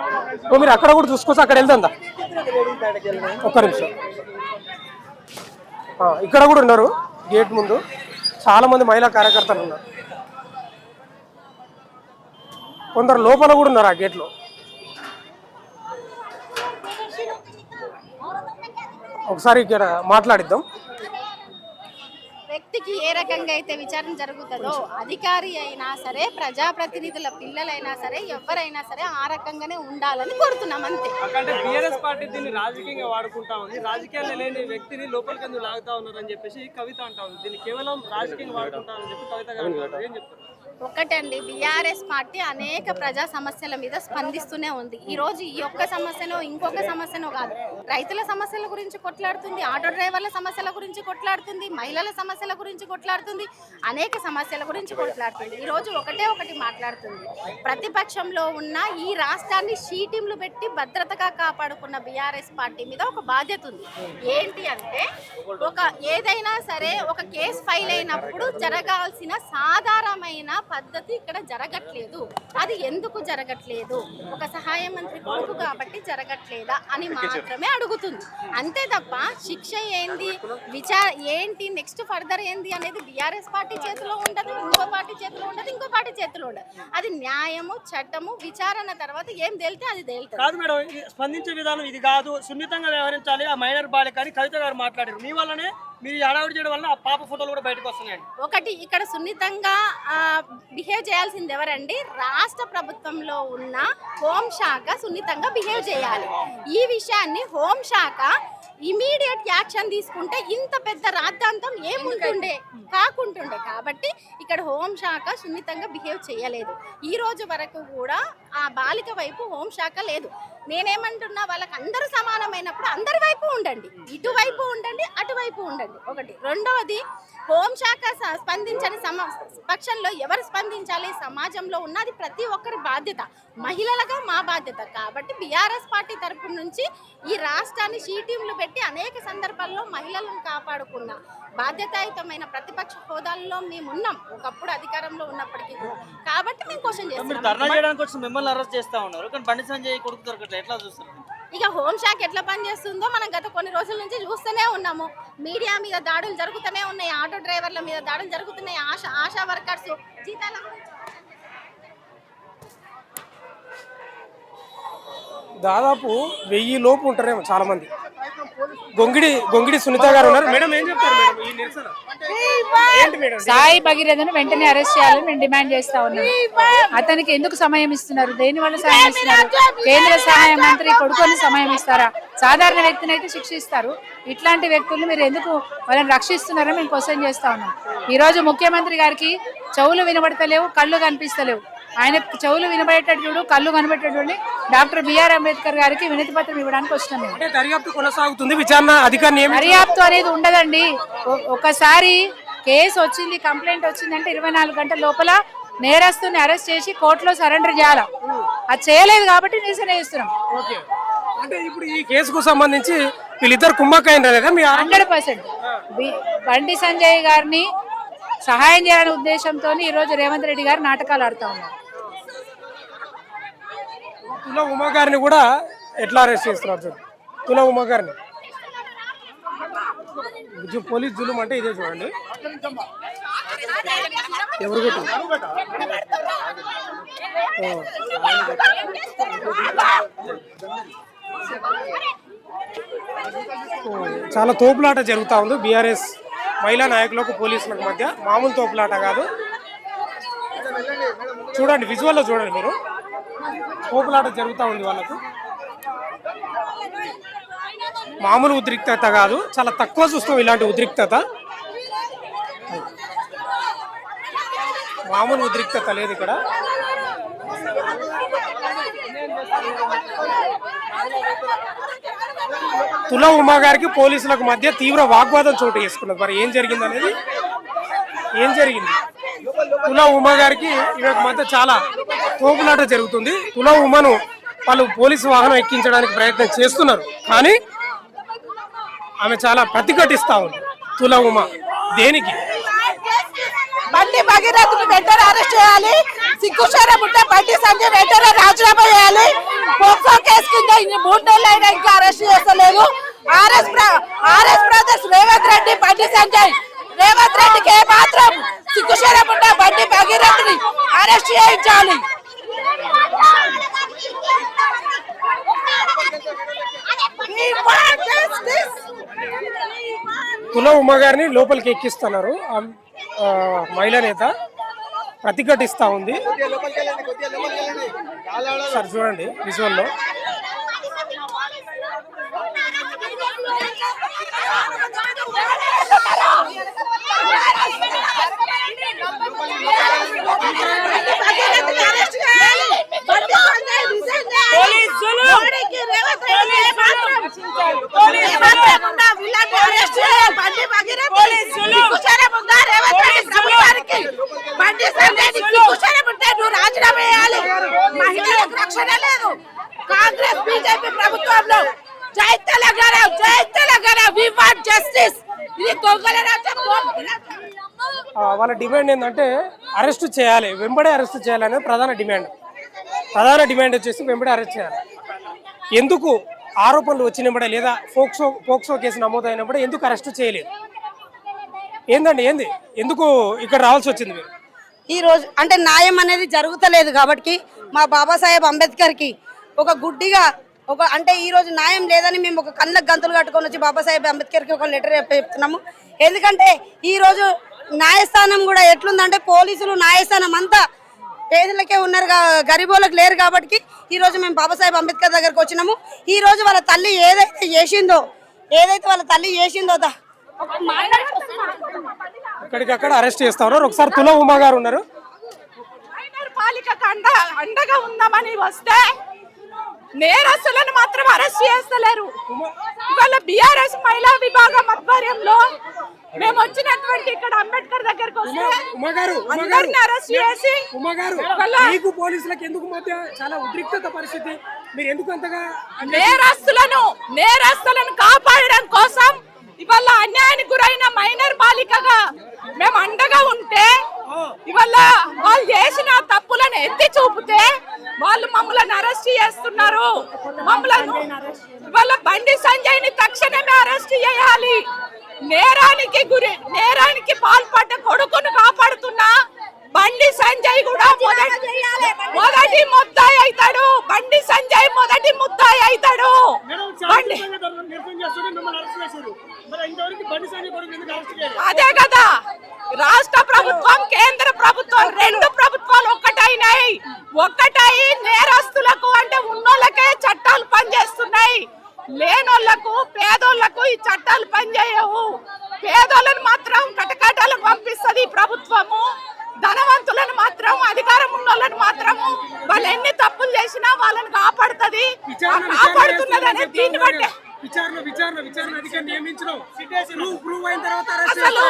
మీరు అక్కడ కూడా చూసుకోవచ్చు, అక్కడ వెళ్తుందా? ఒక్క నిమిషం. ఇక్కడ కూడా ఉన్నారు గేట్ ముందు, చాలా మంది మహిళా కార్యకర్తలు ఉన్నారు. కొందరు లోపల కూడా ఉన్నారు ఆ గేట్లో. ఒకసారి ఇక్కడ మాట్లాడిద్దాం. వ్యక్తికి ఏ రకంగా అయితే విచారణ జరుగుతుందో, అధికారి అయినా సరే, ప్రజాప్రతినిధుల పిల్లలైనా సరే, ఎవరైనా సరే ఆ రకంగానే ఉండాలని కోరుతున్నాం అంతే. అంటే బీఆర్ఎస్ పార్టీ దీన్ని రాజకీయంగా వాడుకుంటా ఉంది. రాజకీయాల్లో లేని వ్యక్తిని లోపలికి ఎందుకు లాగుతా ఉన్నారని చెప్పేసి కవిత అంటా ఉంది. దీన్ని కేవలం రాజకీయంగా వాడుకుంటా అని చెప్పి కవిత గారు ఏం చెప్తారు? ఒకటండి, బీఆర్ఎస్ పార్టీ అనేక ప్రజా సమస్యల మీద స్పందిస్తూనే ఉంది. ఈ రోజు ఈ ఒక్క సమస్యనో ఇంకొక సమస్యనో కాదు, రైతుల సమస్యల గురించి కొట్లాడుతుంది, ఆటో డ్రైవర్ల సమస్యల గురించి కొట్లాడుతుంది, మహిళల సమస్యల గురించి కొట్లాడుతుంది, అనేక సమస్యల గురించి కొట్లాడుతుంది. ఈ రోజు ఒకటి మాట్లాడుతుంది. ప్రతిపక్షంలో ఉన్న ఈ రాష్ట్రాన్ని షీటింలు పెట్టి భద్రతగా కాపాడుకున్న బీఆర్ఎస్ పార్టీ మీద ఒక బాధ్యత ఉంది. ఏంటి అంటే, ఏదైనా సరే ఒక కేసు ఫైల్ అయినప్పుడు జరగాల్సిన సాధారణమైన పద్ధతి ఇక్కడ జరగట్లేదు. అది ఎందుకు జరగట్లేదు? ఒక సహాయ మంత్రి కొడుకు కాబట్టి జరగట్లేదా అని మాత్రమే అడుగుతుంది. అంతే తప్ప శిక్ష ఏంది, ఏంటి, నెక్స్ట్ ఫర్దర్ ఏంది అనేది బీఆర్ఎస్ పార్టీ చేతిలో ఉండదు, ఇంకో పార్టీ చేతిలో ఉండదు, ఇంకో పార్టీ చేతిలో ఉండదు. అది న్యాయము, చట్టము, విచారణ తర్వాత ఏం తేలితే అది తేలుతుంది. కాదు మేడం, స్పందించే విధానం ఇది కాదు, సున్నితంగా వ్యవహరించాలి. ఆ మైనర్ బాలిక అని కవిత గారు మాట్లాడారు. మీ వల్లనే మీరు హడావుడి చేయడం వల్ల ఆ పాప ఫోటోలు కూడా బయటకు వస్తున్నాయండి. ఒకటి, ఇక్కడ సున్నితంగా బిహేవ్ చేయాల్సింది ఎవరండి? రాష్ట్ర ప్రభుత్వంలో ఉన్న హోంశాఖ సున్నితంగా బిహేవ్ చేయాలి. ఈ విషయాన్ని హోంశాఖ ఇమీడియట్ యాక్షన్ తీసుకుంటే ఇంత పెద్ద రాద్ధాంతం ఏముంటుండే కాకుంటుండే. కాబట్టి ఇక్కడ హోంశాఖ సున్నితంగా బిహేవ్ చేయలేదు. ఈ రోజు వరకు కూడా ఆ బాలిక వైపు హోంశాఖ లేదు. నేనేమంటున్నా, వాళ్ళకి అందరూ సమానమైనప్పుడు అందరి వైపు ఉండండి, ఇటువైపు ఉండండి, అటువైపు ఉండండి. ఒకటి. రెండవది, హోంశాఖ స్పందించని పక్షంలో ఎవరు స్పందించాలి? సమాజంలో ఉన్నది ప్రతి ఒక్కరి బాధ్యత, మహిళలుగా మా బాధ్యత. కాబట్టి బీఆర్ఎస్ పార్టీ తరపు నుంచి ఈ రాష్ట్రాన్ని షీటీంలు పెట్టి అనేక సందర్భాల్లో మహిళలను కాపాడుకున్న బాధ్యతాయుతమైన ప్రతిపక్ష హోదాల్లో మేము ఉన్నాం, ఒకప్పుడు అధికారంలో ఉన్నప్పటికీ. కాబట్టి మేము క్వశ్చన్ చేస్తాం. ధర్నా చేయడానికి వచ్చి మిమ్మల్ని అరెస్ట్ చేస్తా ఉన్నారు, కానీ బండి సంజయ్ కొడుకు దొరకట్లేదు, ఎట్లా చూస్తారు? ఇక హోంశాఖ ఎట్లా పనిచేస్తుందో మనం గత కొన్ని రోజుల నుంచి చూస్తూనే ఉన్నాము. మీడియా మీద దాడులు జరుగుతూనే ఉన్నాయి, ఆటో డ్రైవర్ల మీద దాడులు జరుగుతున్నాయి, ఆశా వర్కర్స్ జీతాల దాదాపు 1000 లోపు ఉంటారేమో చాలా మంది. గొంగిడి సునీత గారు ఉన్నారు. మేడం ఏం చెప్తారు మేడం ఈ నిరసన? ఏంటి మేడం? సాయి భగీరథను వెంటనే అరెస్ట్ చేయాలని మేము డిమాండ్ చేస్తా ఉన్నాం. అతనికి ఎందుకు సమయం ఇస్తున్నారు? దేని వల్ల సమయం ఇస్తున్నారు? కేంద్ర సహాయ మంత్రి కొడుకుని సమయం ఇస్తారా? సాధారణ వ్యక్తిని అయితే శిక్షిస్తారు, ఇట్లాంటి వ్యక్తులను మీరు ఎందుకు వాళ్ళని రక్షిస్తున్నారో మేము క్వశ్చన్ చేస్తా ఉన్నాం. ఈ రోజు ముఖ్యమంత్రి గారికి చెవులు వినబడతలేవు, కళ్ళు కనిపిస్తలేవు. ఆయన చెవులు వినబడేటట్టు చూడు, కళ్ళు కనబడేటట్టు డాక్టర్ బిఆర్ అంబేద్కర్ గారికి వినతి పత్రం ఇవ్వడానికి వస్తున్నాం. దర్యాప్తు కొనసాగుతుంది, విచారణ అధికారిని దర్యాప్తు అనేది ఉండదండి. ఒకసారి కేసు వచ్చింది, కంప్లైంట్ వచ్చిందంటే 24 గంటల లోపల నేరస్తుని అరెస్ట్ చేసి కోర్టులో సరెండర్ చేయాలి. అది చేయలేదు కాబట్టి నిరసన చేస్తున్నాం. అంటే ఇప్పుడు ఈ కేసుకు సంబంధించి వీళ్ళిద్దరు కుమ్మక్కైన 100% బండి సంజయ్ గారిని సహాయం చేయాలనే ఉద్దేశంతో ఈ రోజు రేవంత్ రెడ్డి గారు నాటకాలు ఆడుతూ ఉన్నారు. తుల ఉమా గారిని కూడా ఎట్లా అరెస్ట్ చేస్తున్నారు? తుల ఉమా గారిని పోలీస్ జులుం అంటే ఇదే చూడండి. ఎవరు చాలా తోపులాట జరుగుతూ ఉంది బీఆర్ఎస్ మహిళా నాయకులకు పోలీసులకు మధ్య. మామూలు తోపులాట కాదు, చూడండి విజువల్లో చూడండి మీరు. తోపులాట జరుగుతూ ఉంది వాళ్ళకు. మామూలు ఉద్రిక్తత కాదు, చాలా తక్కువ చూస్తాం ఇలాంటి ఉద్రిక్తత. మామూలు ఉద్రిక్తత లేదు ఇక్కడ. తుల ఉమా గారికి పోలీసులకు మధ్య తీవ్ర వాగ్వాదం చోటు చేసుకున్నది. మరి ఏం జరిగింది అనేది, ఏం జరిగింది? తుల ఉమా గారికి ఇవాళ మధ్య చాలా తోపులాట జరుగుతుంది. తుల ఉమాను వాళ్ళు పోలీసు వాహనం ఎక్కించడానికి ప్రయత్నం చేస్తున్నారు, కానీ ఆమె చాలా ప్రతిఘటిస్తా ఉంది. తుల ఉమా దేనికి? బండి భగీరథను వెంటనే అరెస్ట్ చేయాలి. సిగ్గుశరం ఉంటే బండి సంజయ్ వెంటనే రాజీనామా చేయాలి. పోక్సో కేసు కింద 3 నెలలు అయినా ఇంకా అరెస్ట్ చేస్తలేదు. ఆర్ఎస్ బ్రదర్స్ రేవంత్ రెడ్డి, బండి సంజయ్, రేవంత్ రెడ్డికి మాత్రం సిగ్గుశరం ఉంటే బండి భగీరథని అరెస్ట్ చేయించాలి. తుల ఉమా గారిని లోపలికి ఎక్కిస్తున్నారు. మహిళా నేత ప్రతిఘటిస్తా ఉంది. సార్ చూడండి విజువల్లో. రాజీనామా చేయాలి. మహిళలకు రక్షణ లేదు కాంగ్రెస్ బీజేపీ ప్రభుత్వంలో. జై తెలంగాణ, జై తెలంగాణ, వి వాంట్ జస్టిస్. ఇది దొంగల రాజ్యం. వాళ్ళ డిమాండ్ ఏంటంటే అరెస్ట్ చేయాలి, వెంబడే అరెస్ట్ చేయాలి అనేది ప్రధాన డిమాండ్ వచ్చేసి వెంబడే అరెస్ట్ చేయాలి. ఎందుకు ఆరోపణలు వచ్చినప్పుడే లేదా పోక్సో కేసు నమోదైనప్పుడే ఎందుకు అరెస్ట్ చేయలేదు? ఏందండి ఏంది ఎందుకు ఇక్కడ రావాల్సి వచ్చింది మీరు? ఈ రోజు అంటే న్యాయం అనేది జరుగుతలేదు కాబట్టి మా బాబాసాహెబ్ అంబేద్కర్కి ఒక గుడ్డిగా అంటే ఈ రోజు న్యాయం లేదని మేము ఒక కళ్ళకు గంతులు కట్టుకొని వచ్చి బాబాసాహెబ్ అంబేద్కర్కి ఒక లెటర్ చెప్తున్నాము. ఎందుకంటే ఈ రోజు న్యాయస్థానం కూడా ఎట్లుందంటే పోలీసులు న్యాయస్థానం అంతా పేదలకే ఉన్నారు, గరీబోళ్ళకి లేరు. కాబట్టి ఈ రోజు మేము బాబాసాహెబ్ అంబేద్కర్ దగ్గరకు వచ్చినాము. ఈ రోజు వాళ్ళ తల్లి ఏదైతే చేసిందో ఇక్కడికక్కడ అరెస్ట్ చేస్తా ఉన్నారు. ఒకసారి తుల ఉమా గారు ఉన్నారు. పాలికకు అండగా ఉందామని వస్తే నేరస్తులను మాత్రం అరెస్ట్ చేస్తలేరు. ఇవాళ బీఆర్ఎస్ మహిళా విభాగం ఆధ్వర్యంలో మేము వచ్చినటువంటి ఇక్కడ అంబేద్కర్ దగ్గరకు వస్తే అందరిని అరెస్ట్ చేసి మీకు పోలీసులకు ఎందుకు మధ్య చాలా ఉద్రిక్తత పరిస్థితి? మీరు ఎందుకు అంతగా నేరస్తులను కాపాడడం కోసం ఇవాళ అన్యాయానికి గురైన మైనర్ బాలికగా మేము అండగా ఉంటే ఇవాళ వాళ్ళు చేసిన తప్పులను ఎత్తి చూపితే వాళ్ళు మమ్మల్ని అరెస్ట్ చేస్తున్నారు. ఇవాళ బండి సంజయ్ ని తక్షణమే అరెస్ట్ చేయాలి. నేరానికి పాల్పడ్డ కొడుకును కాపాడుతున్నా బండి సంజయ్ కూడా మొదటి ముద్దాయి అవుతాడు. బండి సంజయ్ మొదటి ముద్దాయి అవుతాడు. అదే కదా రాష్ట్ర ప్రభుత్వం కేంద్ర ప్రభుత్వం రెండు ప్రభుత్వాలు ఒక్కటై నేరస్తులకు అంటే ఉన్నోళ్ళకే చట్టాలు పనిచేస్తున్నాయి. లేనోళ్లకు పేదోళ్లకు ఈ చట్టాలు పనిచేయవు. పేదోళ్ళను మాత్రం కటకటాలకు పంపిస్తుంది ప్రభుత్వము. ధనవంతులను మాత్రం అధికారం ఉన్న వాళ్ళని మాత్రము వాళ్ళు ఎన్ని తప్పులు చేసినా వాళ్ళని కాపాడుతుంది. కాపాడుతున్నదనే దీన్ని బట్టే అసలు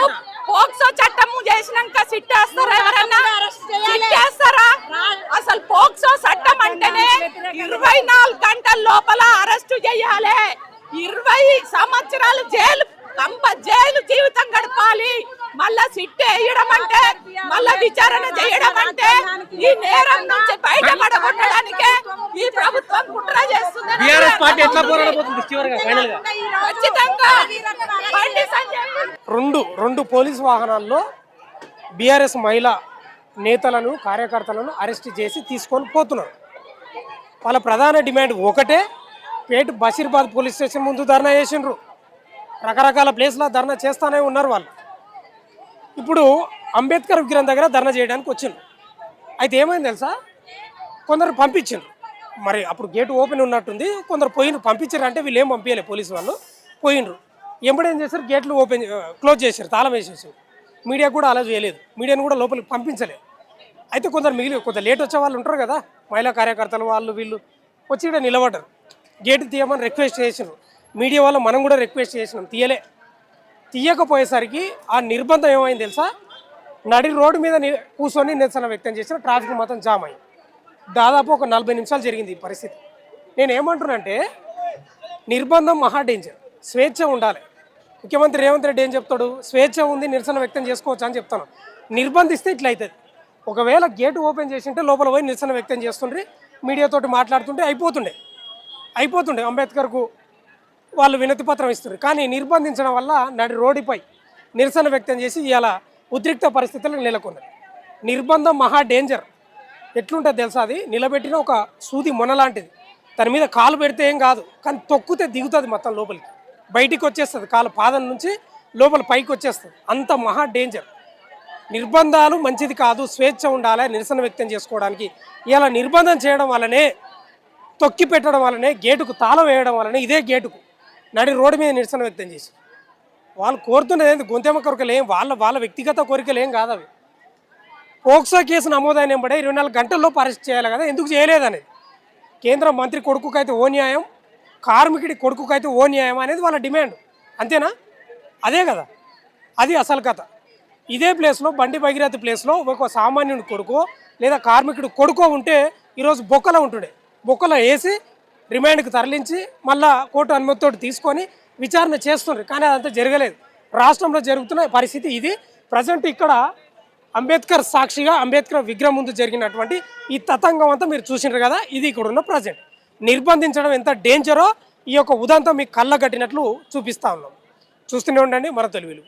పోక్సో చట్టము చేసినాక సిట్టేస్తారా? ఎవరన్నా సిట్టేస్తారా? అసలు పోక్సో చట్టం అంటేనే 24 గంటల లోపల అరెస్టు చేయాలి. 20 సంవత్సరాలు జైలు జీవితం గడపాలి. మళ్ళా సిట్ వేయడం అంటే మళ్ళా విచారణ చేయడం అంటే ఈ నేరం నుంచి బయటపడగొట్టడానికే ఈ ప్రభుత్వం కుట్ర చేస్తుంది. రెండు పోలీసు వాహనాల్లో బీఆర్ఎస్ మహిళా నేతలను కార్యకర్తలను అరెస్ట్ చేసి తీసుకొని పోతున్నారు. వాళ్ళ ప్రధాన డిమాండ్ ఒకటే, పేట బషీర్బాద్ పోలీస్ స్టేషన్ ముందు ధర్నా చేసిండ్రు. రకరకాల ప్లేస్లో ధర్నా చేస్తూనే ఉన్నారు వాళ్ళు. ఇప్పుడు అంబేద్కర్ విగ్రహం దగ్గర ధర్నా చేయడానికి వచ్చిండ్రు. అయితే ఏమైంది తెలుసా, కొందరు పంపించిండ్రు. మరి అప్పుడు గేటు ఓపెన్ ఉన్నట్టుంది, కొందరు పోయినరు. పంపించారు అంటే వీళ్ళు ఏం పంపించలే, పోలీసు వాళ్ళు పోయినరు. ఎంబడేం చేశారు, గేట్లు క్లోజ్ చేశారు, తాళం వేసేసారు. మీడియా కూడా అలా చేయలేదు, మీడియాను కూడా లోపలికి పంపించలేదు. అయితే కొందరు లేట్ వచ్చే వాళ్ళు ఉంటారు కదా, మహిళా కార్యకర్తలు వాళ్ళు వీళ్ళు వచ్చి ఇక్కడ నిలబడ్డారు. గేటు తీయమని రిక్వెస్ట్ చేసినారు. మీడియా వాళ్ళు మనం కూడా రిక్వెస్ట్ చేసినాం, తీయకపోయేసరికి ఆ నిర్బంధం ఏమైంది తెలుసా, నడి రోడ్డు మీద కూర్చొని నిరసన వ్యక్తం చేసిన ట్రాఫిక్ మొత్తం జామ్ అయింది. దాదాపు ఒక 40 నిమిషాలు జరిగింది ఈ పరిస్థితి. నేను ఏమంటున్నానంటే నిర్బంధం మహా డేంజర్, స్వేచ్ఛ ఉండాలి. ముఖ్యమంత్రి రేవంత్ రెడ్డి ఏం చెప్తాడు, స్వేచ్ఛ ఉంది నిరసన వ్యక్తం చేసుకోవచ్చు అని చెప్తాను. నిర్బంధిస్తే ఇట్లా అవుతుంది. ఒకవేళ గేటు ఓపెన్ చేసింటే లోపల పోయి నిరసన వ్యక్తం చేస్తుండ్రి, మీడియాతోటి మాట్లాడుతుంటే అయిపోతుండే అంబేద్కర్కు వాళ్ళు వినతి పత్రం ఇస్తారు. కానీ నిర్బంధించడం వల్ల నడి రోడ్డుపై నిరసన వ్యక్తం చేసి ఇలా ఉద్రిక్త పరిస్థితులకు నెలకొన్నది. నిర్బంధం మహా డేంజర్. ఎట్లుంటుంది తెలుసా, అది నిలబెట్టిన ఒక సూది మొన లాంటిది. దాని మీద కాలు పెడితే ఏం కాదు, కానీ తొక్కితే దిగుతుంది మొత్తం లోపలికి, బయటికి వచ్చేస్తుంది. కాలు పాదం నుంచి లోపల పైకి వచ్చేస్తుంది. అంత మహా డేంజర్. నిర్బంధాలు మంచిది కాదు, స్వేచ్ఛ ఉండాలి నిరసన వ్యక్తం చేసుకోవడానికి. ఇలా నిర్బంధం చేయడం వల్లనే, తొక్కి పెట్టడం వల్లనే, గేటుకు తాళం వేయడం వల్లనే, ఇదే గేటుకు నడి రోడ్డు మీద నిరసన వ్యక్తం చేసి వాళ్ళు కోరుతున్నది ఏంటి, గొంతెమ్మ కోరికలు ఏం, వాళ్ళ వ్యక్తిగత కోరికలు ఏం కాదు అవి. పోక్సో కేసు నమోదైన వెంబడే 24 గంటల్లోపు అరెస్ట్ చేయాలి కదా, ఎందుకు చేయలేదనేది. కేంద్ర మంత్రి కొడుకుకైతే ఓ న్యాయం, కార్మికుడి కొడుకుకైతే ఓ న్యాయం అనేది వాళ్ళ డిమాండ్. అంతేనా? అదే కదా, అది అసలు కథ. ఇదే ప్లేస్లో బండి భగీరథ ప్లేస్లో ఒక సామాన్యుడి కొడుకో లేదా కార్మికుడి కొడుకో ఉంటే ఈరోజు బొక్కలో ఉంటుండే. బొక్కలో వేసి రిమాండ్కి తరలించి మళ్ళా కోర్టు అనుమతితో తీసుకొని విచారణ చేస్తుండ్రు. కానీ అదంతా జరగలేదు. రాష్ట్రంలో జరుగుతున్న పరిస్థితి ఇది. ప్రజెంట్ ఇక్కడ అంబేద్కర్ సాక్షిగా అంబేద్కర్ విగ్రహం ముందు జరిగినటువంటి ఈ తతంగం అంతా మీరు చూసినారు కదా. ఇది ఇక్కడ ఉన్న ప్రజెంట్. నిర్బంధించడం ఎంత డేంజరో ఈ యొక్క ఉదంతం మీకు కళ్ళ కట్టినట్లు చూపిస్తా ఉన్నాం. చూస్తూనే ఉండండి మన తెలుగులు.